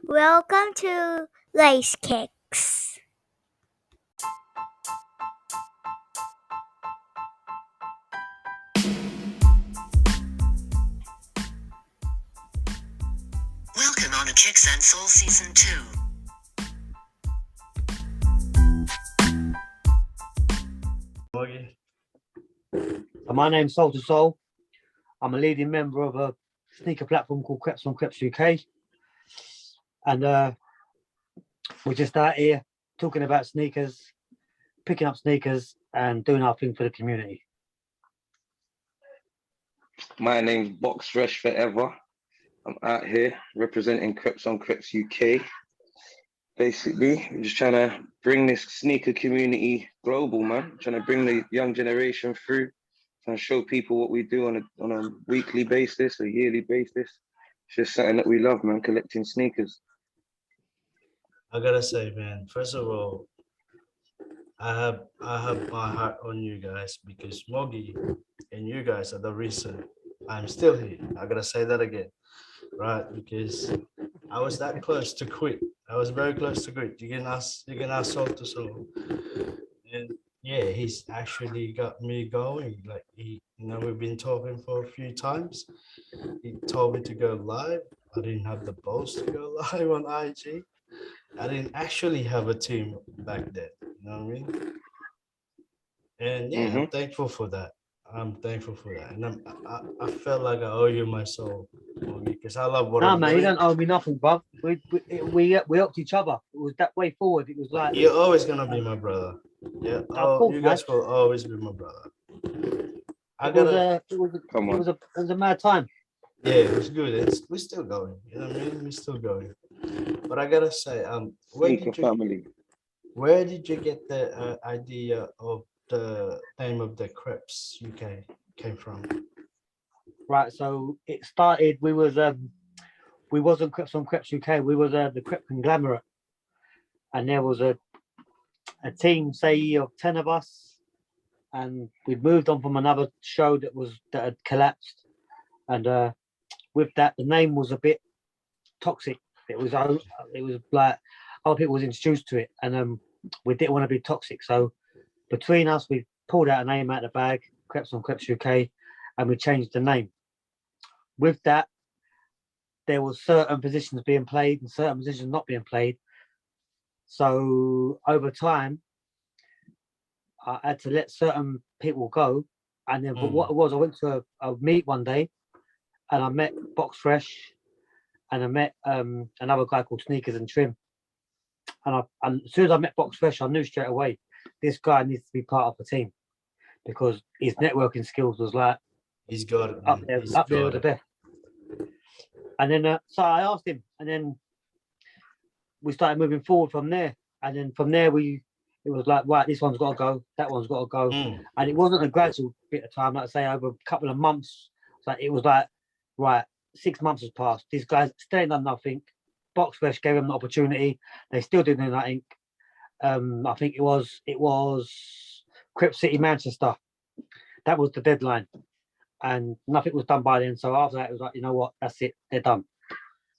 Welcome to LaceKickz. Welcome on to Kickz and Soul Season 2. My name's Soul to Soul. I'm a leading member of a sneaker platform called CREPS on CREPS UK. And we're just out here talking about sneakers, picking up sneakers and doing our thing for the community. My name's BOXFRESH forever. I'm out here representing CREPS on CREPS UK. Basically, I'm just trying to bring this sneaker community global, man. Trying to bring the young generation through, trying to show people what we do on a weekly basis, a yearly basis. It's just something that we love, man, collecting sneakers. I gotta say, man, first of all, I have my heart on you guys because Mogi and you guys are the reason I'm still here. I gotta say that again, right? Because I was that close to quit. I was very close to quit. You can ask Soul to Soul, and yeah, he's actually got me going. Like we've been talking for a few times. He told me to go live. I didn't have the balls to go live on IG. I didn't actually have a team back then, you know what I mean? And yeah, I'm thankful for that. I'm thankful for that. And I felt like I owe you my soul, because I love what I'm man, doing. you don't owe me nothing, bro. We helped each other. It was that way forward. It was like You're always gonna be my brother. Yeah, course, you guys will always be my brother. It was a mad time. Yeah, it was good. We're still going. You know what I mean? We're still going. But I gotta say, where did you get the idea of the name of the CREPS UK came from? Right, so it started. We wasn't CREPS on CREPS UK. We was the CREPS conglomerate, and there was a team, say, of 10 of us, and we'd moved on from another show that had collapsed, and with that, the name was a bit toxic. It was like other people was introduced to it, and we didn't want to be toxic. So between us, we pulled out a name out of the bag, CREPS on CREPS UK, and we changed the name. With that, there was certain positions being played and certain positions not being played. So over time, I had to let certain people go. And then what it was, I went to a meet one day, and I met BOXFRESH, and I met another guy called Sneakers and Trim. And as soon as I met BOXFRESH, I knew straight away this guy needs to be part of the team, because his networking skills was like he's got it, up there with the best. And then so I asked him, and then we started moving forward from there. And then from there, it was like, right, this one's got to go, that one's got to go. And it wasn't a gradual bit of time, like I say, over a couple of months. So it was like, right, 6 months has passed. These guys still ain't done nothing. BOXFRESH gave them the opportunity. They still didn't do nothing. I think it was CREPS City Manchester. That was the deadline, and nothing was done by then. So after that, it was like, you know what, that's it, they're done.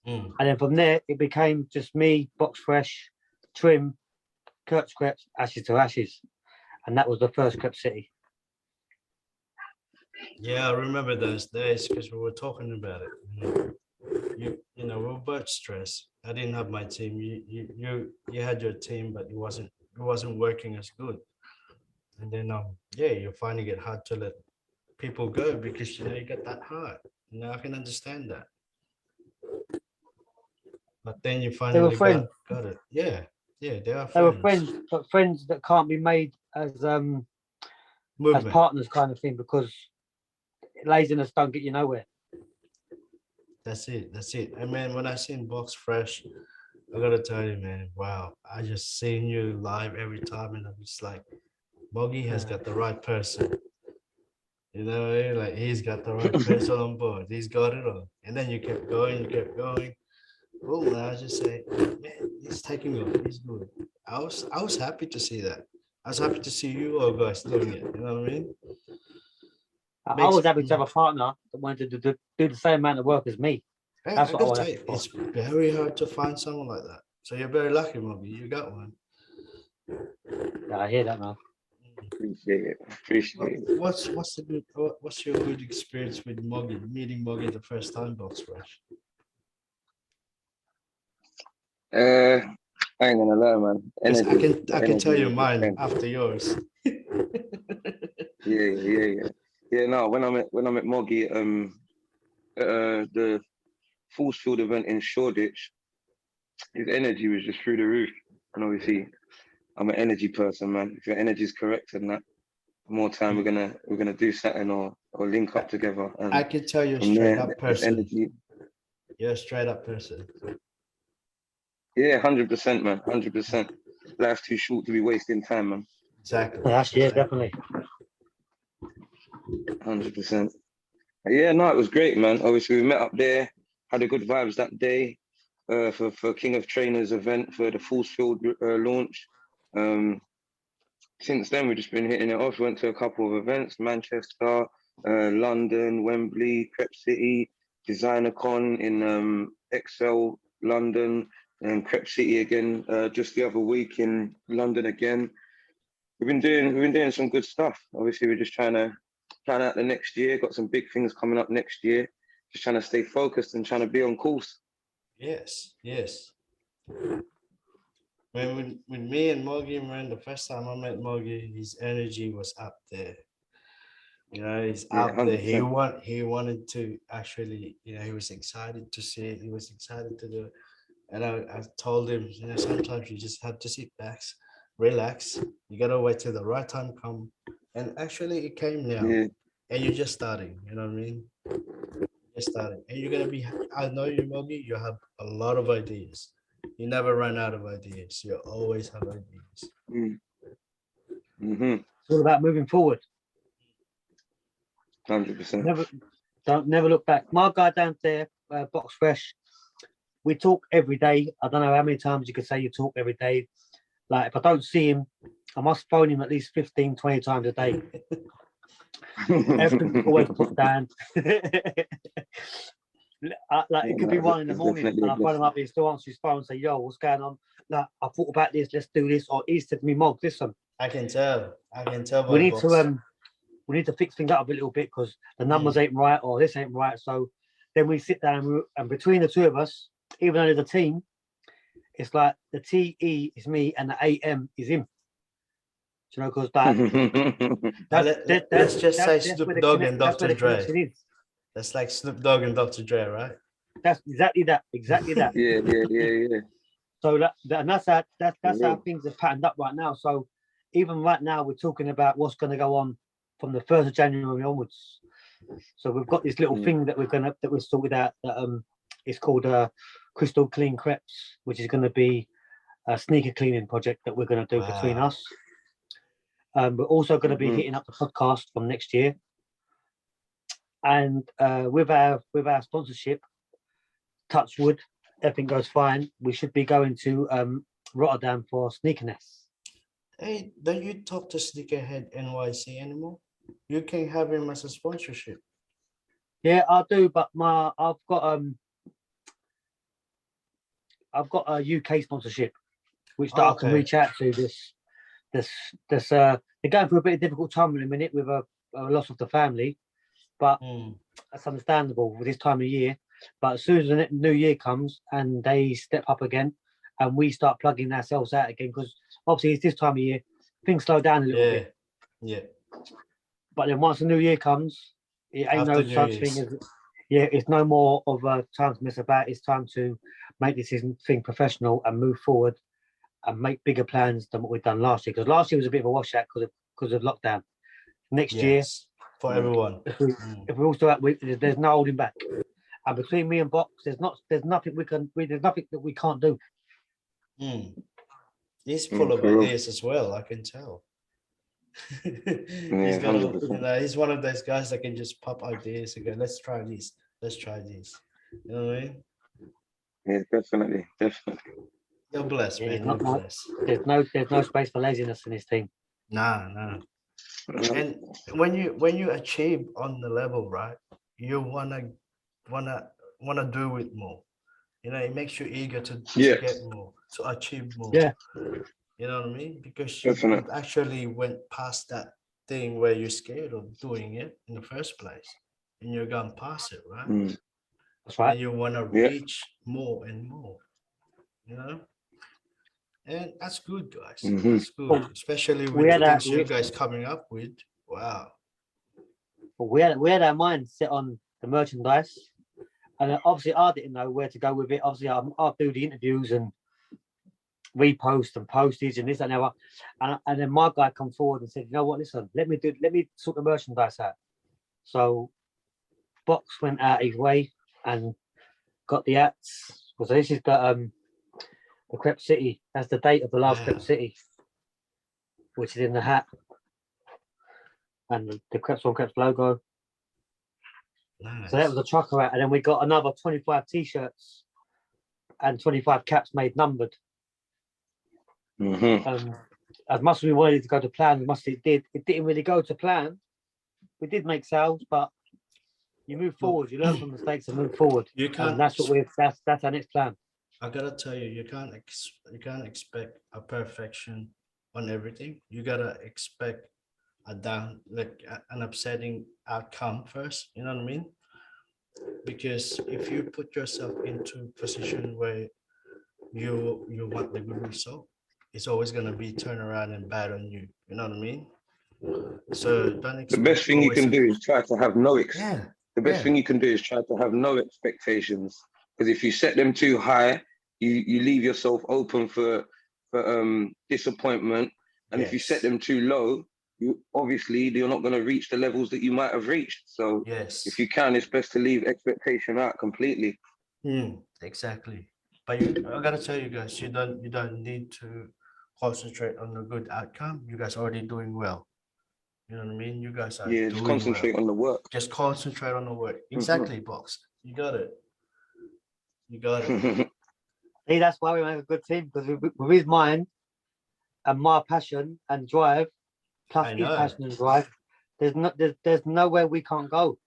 And then from there, it became just me, BOXFRESH, Trim, CREPS, Ashes to Ashes, and that was the first CREPS City. Yeah, I remember those days because we were talking about it. We were both stressed. I didn't have my team. You had your team, but it wasn't working as good. And then you're finding it hard to let people go because you got that heart. I can understand that. But then you finally got it. Yeah, they are friends. They were friends, but friends that can't be made as partners, kind of thing, because laziness don't get you nowhere. That's it. And man, when I seen BOXFRESH, I gotta tell you, man, wow, I just seen you live every time, and I'm just like, Boggy has got the right person. Like he's got the right person on board. He's got it all. And then you kept going. Oh, and I just say, man, he's taking off. He's good. I was happy to see that. I was happy to see you all guys doing it. You know what I mean? I was happy to have a partner that wanted to do the same amount of work as me. Hey, That's I what I gotta want tell to you, ask for. it's very hard to find someone like that. So you're very lucky, Moggy. You got one. Yeah, I hear that now. Appreciate it. Appreciate it. What's your good experience with Moggy, meeting Moggy the first time, BOXFRESH? I ain't gonna lie, man. Because Energy. The I can energy tell you was mine different. after yours. Yeah. No, when I met Moggy, the Force Field event in Shoreditch, his energy was just through the roof. And obviously, I'm an energy person, man. If your energy is correct and that, more time we're gonna do something or link up together. And I can tell you're a from straight there, up there's person. energy. You're a straight up person. Yeah, 100%, man. 100%. Life's too short to be wasting time, man. Exactly. Yeah, definitely. 100%. Yeah, no, it was great, man. Obviously, we met up there, had a good vibes that day for King of Trainers event for the Force Field launch. Since then, we've just been hitting it off. Went to a couple of events: Manchester, London, Wembley, CREPS City, Designer Con in Excel, London, and CREPS City again just the other week in London again. We've been doing some good stuff. Obviously, we're just trying to plan out the next year. Got some big things coming up next year. Just trying to stay focused and trying to be on course. Yes. When with me and Moggy, man, the first time I met Moggy, his energy was up there. You know, he's Yeah, out there. 100%. He wanted to actually, you know, he was excited to see it. He was excited to do it. And I told him, you know, sometimes you just have to sit back, relax. You gotta wait till the right time come. And actually it came now. Yeah. And you're just starting, you know what I mean? Just starting. And you're gonna be, I know you, Moggy, you have a lot of ideas. You never run out of ideas. You always have ideas. Mm-hmm. It's all about moving forward. 100%. Never look back. My guy down there, BOXFRESH, we talk every day. I don't know how many times you could say you talk every day. Like if I don't see him, I must phone him at least 15, 20 times a day. Everything's always put down. Like it could be 1 in the morning and I phone him up, he still answers his phone and say, yo, what's going on? Like I thought about this, let's do this. Or he said to me, Mog, listen. I can tell. We need to fix things up a little bit because the numbers ain't right or this ain't right. So then we sit down and between the two of us, even though there's a team, it's like the TE is me and the AM is him. Do you know, because let's just say Snoop Dogg and Dr. Dre. Is. That's like Snoop Dogg and Dr. Dre, right? That's exactly that. Exactly that. Yeah. So that's how things are patterned up right now. So even right now, we're talking about what's going to go on from the 1st of January onwards. So we've got this little thing that we're sorted out that it's called Crystal Clean CREPS, which is going to be a sneaker cleaning project that we're going to do between us. We're also going to be hitting up the podcast from next year, and with our sponsorship, touch wood, everything goes fine. We should be going to Rotterdam for Sneakerness. Hey, don't you talk to Sneakerhead NYC anymore? You can have him as a sponsorship. Yeah, I do, but I've got a UK sponsorship, which I can reach out to. They're going through a bit of difficult time in a minute with a loss of the family, but that's understandable for this time of year. But as soon as the new year comes and they step up again, and we start plugging ourselves out again, because obviously it's this time of year, things slow down a little bit. Yeah. But then once the new year comes, it ain't no such thing as it's no more of a time to mess about. It's time to make this thing professional and move forward and make bigger plans than what we've done last year. Because last year was a bit of a washout because of lockdown. Next year, for everyone, if we all still there's no holding back. And between me and Box, there's nothing that we can't do. He's full of ideas as well. I can tell. He's got he's one of those guys that can just pop ideas and go, let's try this. You know what I mean? Yeah, definitely. You're blessed, man. You're blessed. There's no space for laziness in this team. No. And when you achieve on the level, right, you wanna want to do it more. You know, it makes you eager to Yeah. get more, to achieve more. Yeah. You know what I mean? Because Definitely. you actually went past that thing where you're scared of doing it in the first place, and you're gone past it, right? Mm. That's right. And you want to Yeah. reach more and more, you know? And that's good, guys. Mhm. That's good, especially with We the had things we you guys coming up with. Wow. we had our mind set on the merchandise, and then obviously I didn't know where to go with it. Obviously, I'll do the interviews and repost and postage and this and that. And then my guy come forward and said, you know what, listen, let me sort the merchandise out. So Box went out his way and got the hats. So this is the CREPS City. That's the date of the last Yeah. CREPS City, which is in the hat. And the CREPS on CREPS logo. Nice. So that was a trucker out. And then we got another 25 t-shirts and 25 caps made numbered. Mhm. As much as we wanted it to go to plan, it didn't really go to plan. We did make sales, but you move forward, you learn from mistakes and move forward. You can't. And that's that's our next plan. I gotta tell you, you can't expect a perfection on everything. You gotta expect an upsetting outcome first. You know what I mean? Because if you put yourself into a position where you want the good result, it's always gonna be turn around and bad on you. You know what I mean? So don't The expect best thing you always can do is try to have no yeah. The best thing you can do is try to have no expectations, because if you set them too high, you leave yourself open for disappointment. And if you set Yes. them too low, you're not going to reach the levels that you might have reached. So Yes. if you can, it's best to leave expectation out completely. Exactly. But I gotta tell you guys, you don't need to concentrate on the good outcome. You guys are already doing well. You know what I mean? You guys are Yeah, just doing concentrate well. on the work. Just concentrate on the work. Exactly, Box. You got it. You got it. See, that's why we make a good team, because with his mind and my passion and drive, plus I his know. passion and drive, there's nowhere we can't go.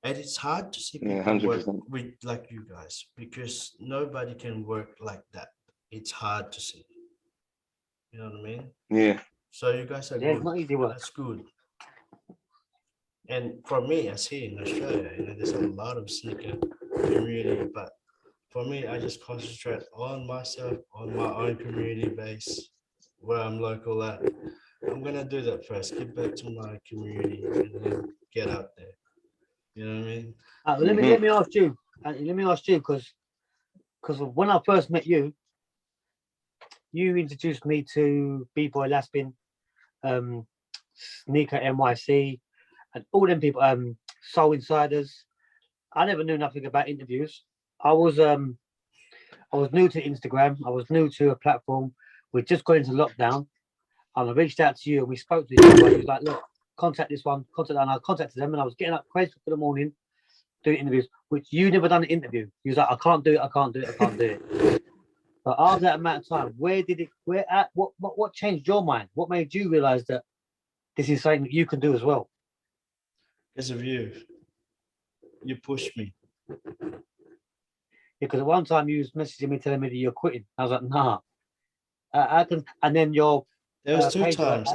And it's hard to see Yeah, people work 100%. with like you guys, because nobody can work like that. It's hard to see. You know what I mean? Yeah. So you guys are Yeah, it's good. not easy work. That's good. And for me, as here in Australia, you know, there's a lot of sneaker community, but for me, I just concentrate on myself, on my own community base, where I'm local at. I'm gonna do that first. Get back to my community and then get out there. You know what I mean? Let me ask you. Let me ask you, because when I first met you, you introduced me to B-Boy Laspin, Sneaker NYC, and all them people, Soul Insiders. I never knew nothing about interviews. I was new to Instagram. I was new to a platform. We just got into lockdown, and I reached out to you and we spoke to each other. He was like, "Look, contact this one, contact that." And I contacted them, and I was getting up crazy for the morning, doing interviews. Which you never done an interview. He was like, "I can't do it. I can't do it. I can't do it." But after that amount of time, what changed your mind? What made you realize that this is something that you can do as well? Because of you. You pushed me. Because at one time you was messaging me telling me that you're quitting. I was like, nah. I can, and then your There was two page times.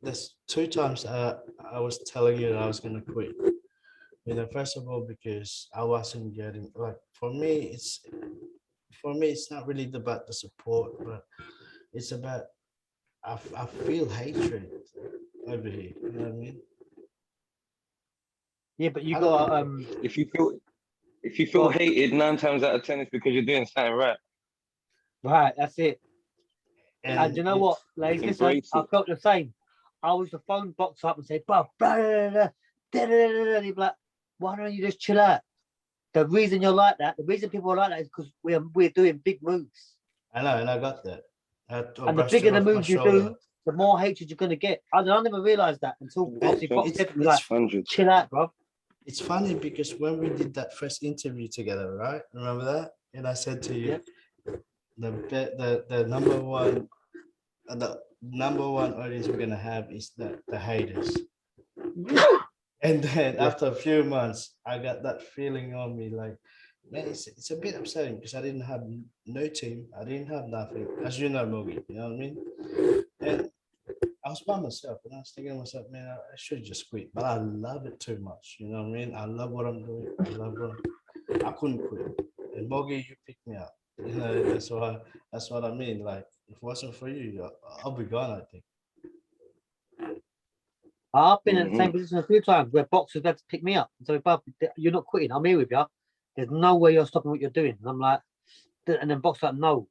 There's two times I was telling you that I was gonna quit. You know, first of all, because I wasn't getting like for me, it's not really about the support, but it's about I feel hatred over here. You know what I mean? yeah, but you I got don't If you feel hated, 9 times out of 10 it's because you're doing something right. right. That's it. And you know what, ladies? Listen, Embrace I it. felt the same. I was the phone box up and say, "Bro, blah, blah, blah, blah, blah." He'd be like, "Why don't you just chill out?" The reason you're like that, the reason people are like that, is because we're doing big moves. I know, and I got that. And the bigger the moves you do, the more hatred you're gonna get. I never realized that until obviously Box said to me, like, 100. "Chill out, bro." It's funny because when we did that first interview together, right? Remember that? And I said to you, the number one audience we're gonna have is the haters. And then after a few months, I got that feeling on me like, man, it's a bit upsetting because I didn't have no team. I didn't have nothing. As you know, Mogi, you know what I mean? And I was by myself and I was thinking to myself, man, I should just quit. But I love it too much. You know what I mean? I love what I'm doing. I love what I couldn't quit. And Mogi, you picked me up. You know, that's what I mean. Like, if it wasn't for you, I'll be gone, I think. I've been in the same position a few times where boxers had to pick me up. So, Bob, you're not quitting. I'm here with you. There's no way you're stopping what you're doing. And I'm like, and then boxers like, no.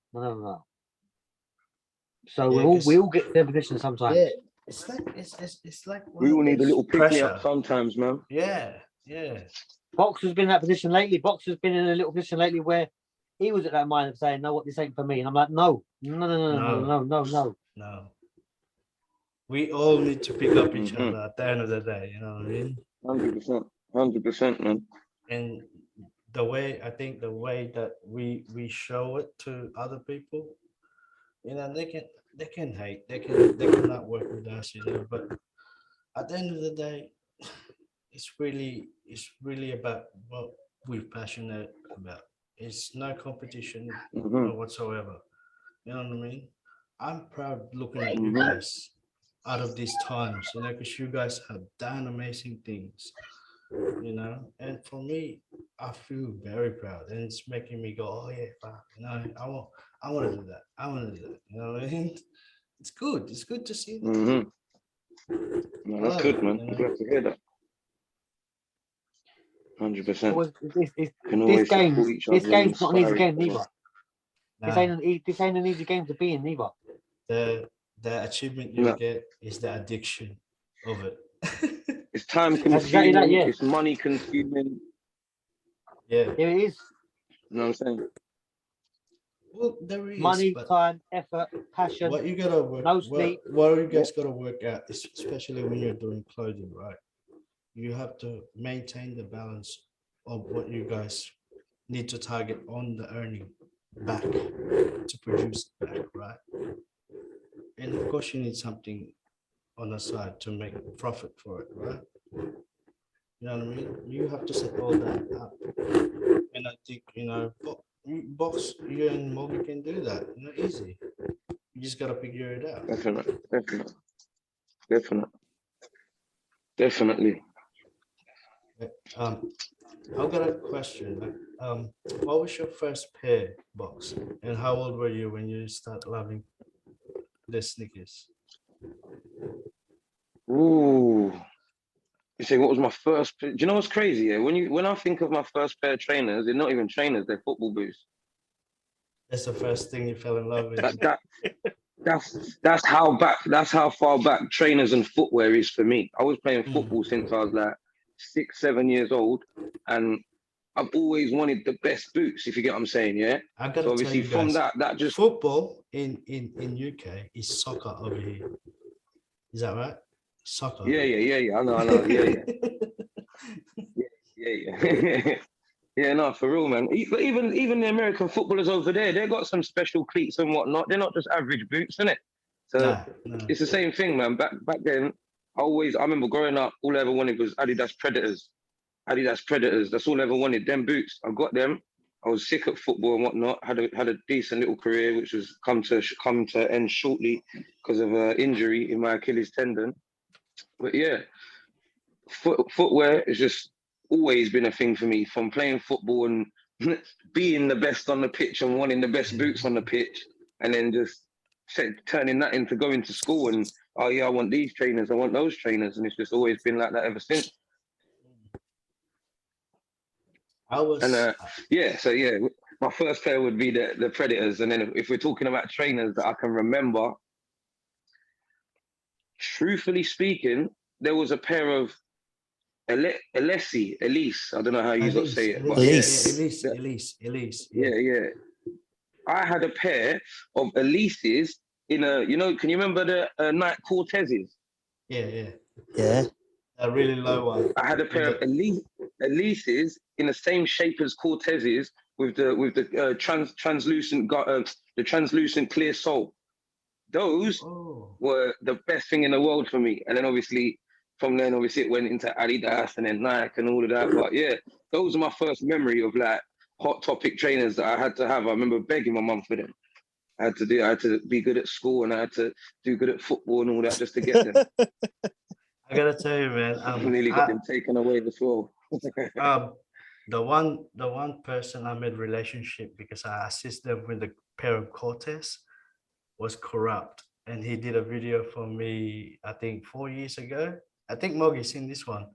So Yeah, we all get to their position sometimes. yeah, it's like one We of all need a those little pick me pressure. up sometimes, man. Yeah, yeah. Boxer's been in that position lately. Boxer's been in a little position lately where he was at that mind of saying, no, what, this ain't for me. And I'm like, no. No. We all need to pick up each other at the end of the day, you know what I mean? 100%, man. And I think the way that we show it to other people, you know, they can hate, they can not work with us, you know, but at the end of the day, it's really about what we're passionate about. It's no competition whatsoever. You know what I mean? I'm proud looking at you guys out of these times, you know, because you guys have done amazing things, you know. And for me, I feel very proud, and it's making me go, oh yeah, fuck, you know, I want to do that. I want to do that. You know what I mean? It's good. It's good to see that. No, that's good, man. I'm glad to hear that. 100%. This game's not an easy game neither. This ain't an easy game to be in neither. The achievement you get is the addiction of it. It's time consuming. Exactly that, It's money consuming. Yeah, it is. You know what I'm saying? Well, there is money, time, effort, passion. What you gotta work. No sleep. What you guys gotta work out, especially when you're doing clothing, right? You have to maintain the balance of what you guys need to target on the earning back to produce it back, right? And of course, you need something on the side to make profit for it, right? You know what I mean? You have to set all that up. And I think, you know, Box, you and Mogi can do that, you know, easy. You just gotta figure it out. Definitely. I've got a question. What was your first pair, Box? And how old were you when you start loving the sneakers? Ooh. You say what was my first? Do you know what's crazy? Yeah, when I think of my first pair of trainers, they're not even trainers; they're football boots. That's the first thing you fell in love with. That's how far back trainers and footwear is for me. I was playing football since I was like 6, 7 years old, and I've always wanted the best boots. If you get what I'm saying, yeah. I gotta so obviously tell you guys, that just football in UK is soccer over here. Is that right? Soccer. Yeah. I know. Yeah. Yeah, no, for real, man. But even the American footballers over there, they got some special cleats and whatnot. They're not just average boots, innit? So it's the same thing, man. Back then, I remember growing up, all I ever wanted was Adidas Predators. That's all I ever wanted. Them boots, I got them. I was sick at football and whatnot. Had a decent little career, which was come to end shortly because of an injury in my Achilles tendon. But yeah, footwear has just always been a thing for me, from playing football and being the best on the pitch and wanting the best boots on the pitch, and then just turning that into going to school and, oh yeah, I want these trainers, I want those trainers, and it's just always been like that ever since. My first pair would be the Predators, and then if we're talking about trainers that I can remember, truthfully speaking, there was a pair of Elise. I don't know how you say it. Elise. Yeah. I had a pair of Elises in can you remember the Nike Cortezes? Yeah. A really low one. I had a pair of Elises in the same shape as Cortezes with the translucent clear sole. Those were the best thing in the world for me. And then obviously it went into Adidas and then Nike and all of that. But yeah, those are my first memory of like hot topic trainers that I had to have. I remember begging my mum for them. I had to be good at school and I had to do good at football and all that just to get them. I gotta tell you, man. I nearly got them taken away as well. The one person I made relationship because I assist them with the pair of Cortez was corrupt, and he did a video for me. I think 4 years ago. I think Moggy seen this one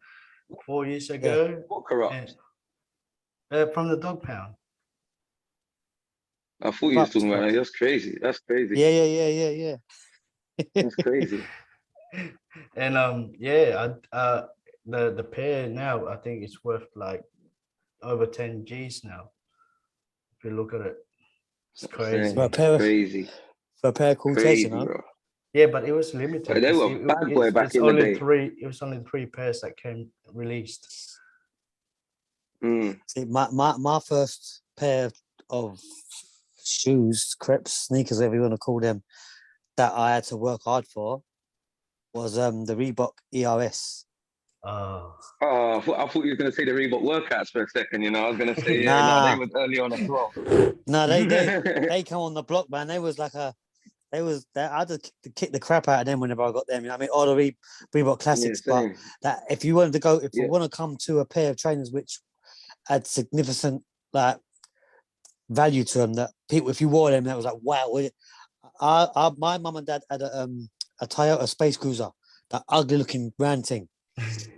4 years ago. What corrupt? And, from the dog pound. I thought you was talking about it. That's crazy. That's crazy. Yeah. That's crazy. And yeah, the pair now I think it's worth like over 10 G's now. If you look at it, it's crazy. For a pair of, Crazy. for a pair of Cortez, Crazy, you know? bro. Yeah, but it was limited. They were It- bad boy back it's in the only day. three. It was only 3 pairs that came released. Mm. See, my first pair of shoes, CREPS, sneakers, whatever you want to call them, that I had to work hard for was the Reebok ERS. Oh, Oh, I thought you were going to say the Reebok workouts for a second. You know, I was going to say, yeah, Nah. no, they were early on as well. No, they come on the block, man. They was like I had to kick the crap out of them whenever I got them. You know what I mean, all the Reebok classics. Yeah, But same. that if you wanted to go, if you Yeah. want to come to a pair of trainers which had significant like value to them, that people, if you wore them, that was like wow. My mum and dad had a Toyota Space Cruiser, that ugly looking brand thing.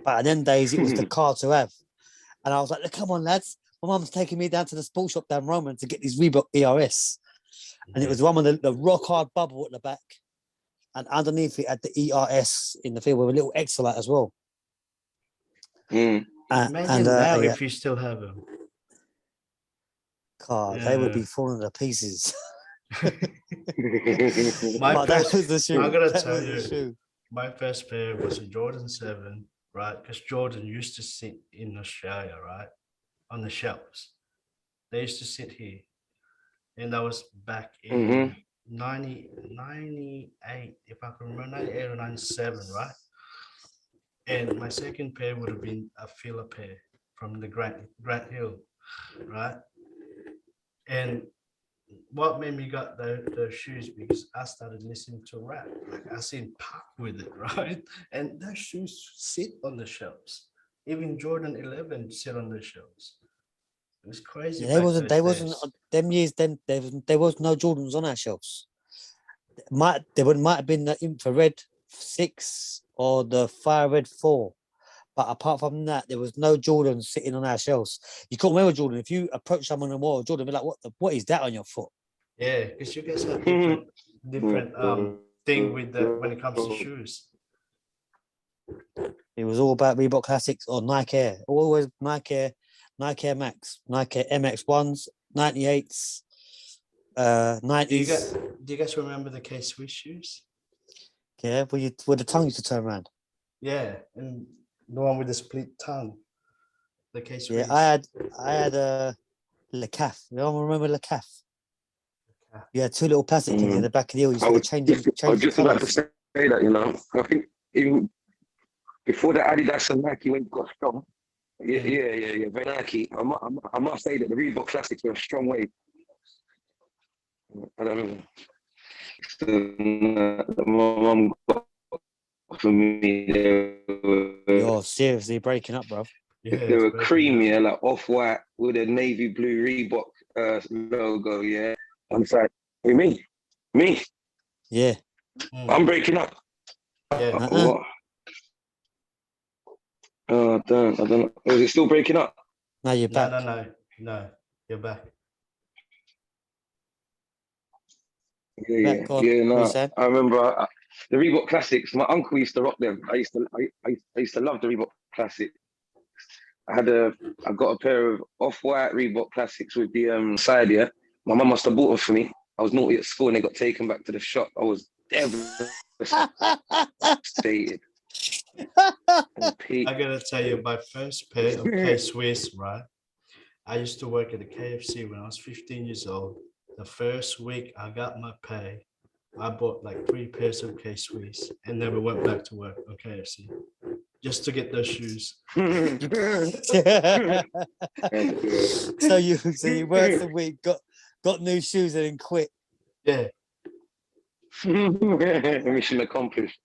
But in them days, it was the car to have. And I was like, come on, lads. My mum's taking me down to the sports shop down Roman to get these Reebok ERS. And it was the one with the rock hard bubble at the back. And underneath it had the ERS in the field with a little X light as well. Mm. imagine now if you still have them. God, they would be falling to pieces. My But that first, was the shoe. I gotta That tell was the you, shoe. my first pair was a Jordan 7, right? Because Jordan used to sit in Australia, right? On the shelves. They used to sit here. And that was back in 98, if I can remember, 98 or 97, right? And my second pair would have been a filler pair from the Grant Hill, right? And what made me got those shoes, because I started listening to rap. Like I seen Pac with it, right? And those shoes sit on the shelves. Even Jordan 11 sit on the shelves. It was crazy. Yeah, they wasn't them years. Then there was no Jordans on our shelves. Might have been the infrared 6 or the fire red 4, but apart from that, there was no Jordans sitting on our shelves. You couldn't wear a Jordan. If you approach someone and wore a Jordan, be like, what is that on your foot? Yeah, because you guys have different thing with when it comes to shoes. It was all about Reebok Classics or Nike Air. Always Nike Air, Nike Air Max, Nike MX1s, 98s, 90s. Do you guys remember the K-Swiss shoes? Yeah, where the tongue used to turn around. Yeah, and the one with the split tongue. The K-Swiss. Yeah, I had a Le Caf. You all remember Le Caf? You had 2 little plastic things in the back of the heel. You used to change I was the just about to colours. say that, you know. I think even before the Adidas and Nike went got strong. Yeah. Very Nike. I must say that the Reebok Classics were a strong wave. I don't know. My mum got for me. You're seriously breaking up, bro. Yeah, They were cream, yeah, like off-white with a navy blue Reebok logo, yeah. I'm sorry. Hey, me. Yeah. I'm breaking up. Yeah. What? Oh, I don't know. Is it still breaking up? Now you're back. No. You're back. Yeah. Back on. What are you No. saying? I remember the Reebok Classics. My uncle used to rock them. I used to love the Reebok Classics. I got a pair of off-white Reebok Classics with the side, yeah. My mum must have bought them for me. I was naughty at school and they got taken back to the shop. I was devastated. I gotta tell you, my first pair of K-Swiss, right? I used to work at the KFC when I was 15 years old. The first week I got my pay, I bought like 3 pairs of K-Swiss and never went back to work on KFC. just to get those shoes. so you worked the week, got new shoes, and then quit. Yeah. Mission accomplished.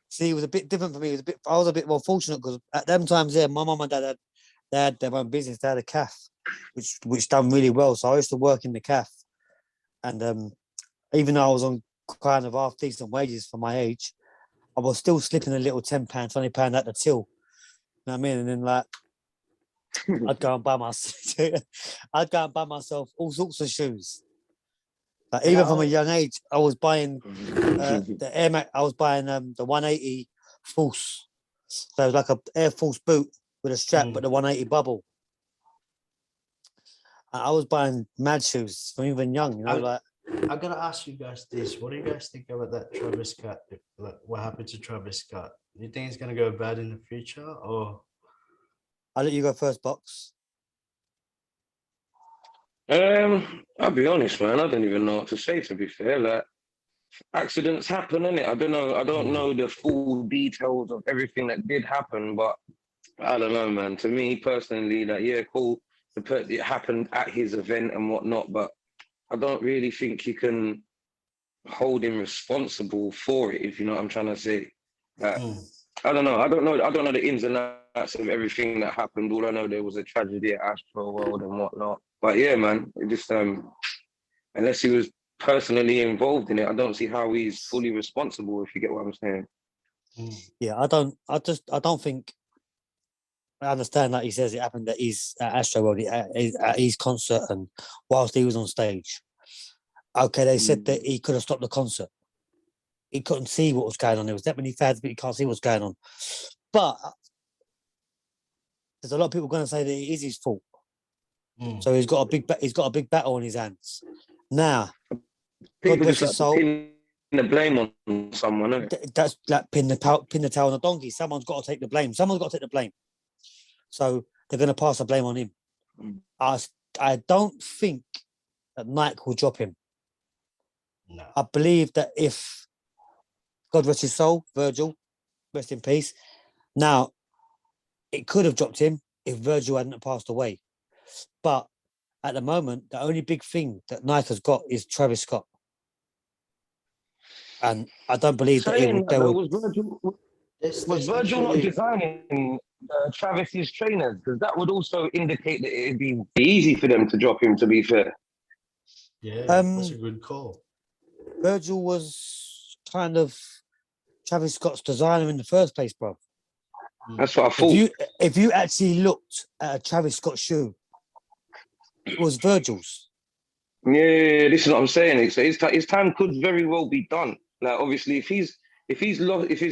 See, it was a bit different for me. I was a bit more fortunate because at them times there, my mum and dad had their own business. They had a cafe, which done really well. So I used to work in the cafe, and even though I was on kind of half decent wages for my age, I was still slipping a little £10, £20 at the till. You know what I mean? And then like I'd go and buy myself all sorts of shoes. Like even from a young age, I was buying the Air Max. I was buying the 180 Force. So it was like a Air Force boot with a strap, but the 180 bubble. I was buying mad shoes from even young. You know, I gotta ask you guys this: what do you guys think about that Travis Scott? Like, what happened to Travis Scott? Do you think it's gonna go bad in the future, or? I'll let you go first, Box. I'll be honest, man. I don't even know what to say. To be fair, like accidents happen, innit? I don't know. I don't know the full details of everything that did happen, but I don't know, man. To me personally, like, yeah, cool. It happened at his event and whatnot, but I don't really think you can hold him responsible for it. If you know what I'm trying to say. I don't know. I don't know the ins and outs of everything that happened. All I know, there was a tragedy at Astro World and whatnot. But yeah, man, it just unless he was personally involved in it, I don't see how he's fully responsible. If you get what I'm saying. Yeah, I don't think. I understand that he says it happened at Astro World at his concert, and whilst he was on stage. Okay, they said that he could have stopped the concert. He couldn't see what was going on. There was that many fans, but he can't see what's going on. But there's a lot of people going to say that it is his fault. So he's got a big battle on his hands. Now, people just like to pin the blame on someone. That's like pin the tail on the donkey. Someone's got to take the blame. So they're going to pass the blame on him. I don't think that Nike will drop him. No. I believe that if God rest his soul, Virgil, rest in peace. Now, it could have dropped him if Virgil hadn't passed away. But at the moment, the only big thing that Nike has got is Travis Scott. And I don't believe that was Virgil not designing Travis's trainers? Because that would also indicate that it'd be easy for them to drop him, to be fair. Yeah, that's a good call. Virgil was kind of Travis Scott's designer in the first place, bro. That's what I thought. If you actually looked at a Travis Scott shoe, it was Virgil's. Yeah, this is what I'm saying. So his time could very well be done. Like, obviously, if his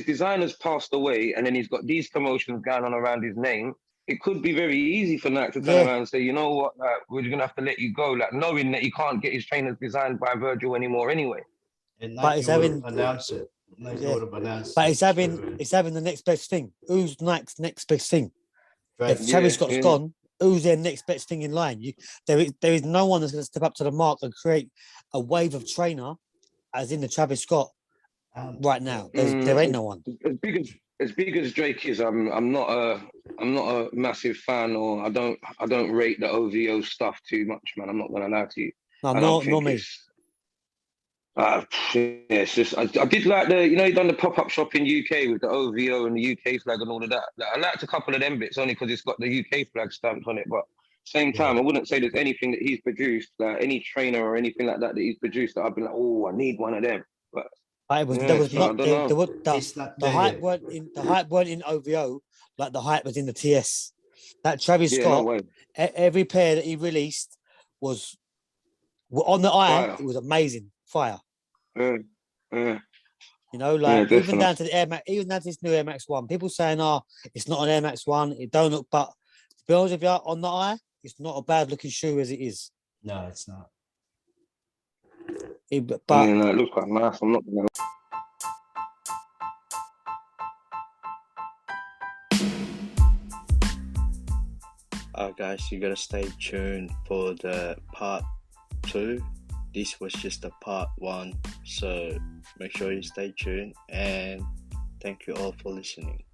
designer's passed away and then he's got these commotions going on around his name, it could be very easy for Nike to turn around and say, you know what, we're gonna have to let you go, like knowing that he can't get his trainers designed by Virgil anymore anyway. And Nike would announce it. Nike would have announced but it's having the next best thing. Who's Nike's next best thing? Right. If Travis Scott's gone, who's their next best thing in line? There is no one that's going to step up to the mark and create a wave of trainer, as in the Travis Scott. Right now, there ain't no one. As big as Drake is, I'm not a massive fan, or I don't rate the OVO stuff too much, man. I'm not gonna lie to you. No, not me. It's just I did like he done the pop-up shop in UK with the OVO and the UK flag and all of that. Like, I liked a couple of them bits only because it's got the UK flag stamped on it. But same time, I wouldn't say there's anything that he's produced, like any trainer or anything like that he's produced that I've been like, oh, I need one of them. But the hype weren't in OVO like the hype was in the TS. That Travis Scott, every pair that he released was on the eye. Fire. It was amazing, fire. You know, like even down to the Air Max, even down to this new Air Max 1. People saying, "Oh, it's not an Air Max 1. It don't look." But to be honest with you, on the eye, it's not a bad looking shoe as it is. No, it's not. It looks quite nice. I'm not gonna. Guys, you gotta stay tuned for the part 2. This was just the part 1, so make sure you stay tuned, and thank you all for listening.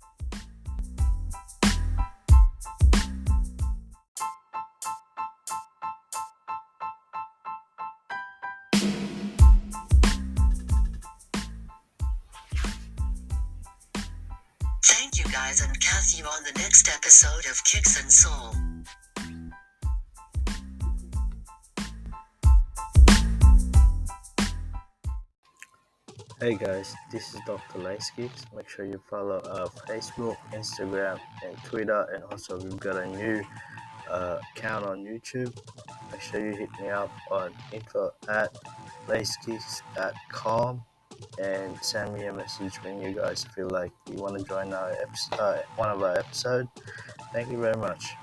guys and catch you on the next episode of Kickz and Soul. Hey guys, this is Dr. DRLACEKICKZ. Make sure you follow Facebook, Instagram, and Twitter, and also we've got a new account on YouTube. Make sure you hit me up on info@lacekicks.com and send me a message when you guys feel like you want to join one of our episodes. Thank you very much.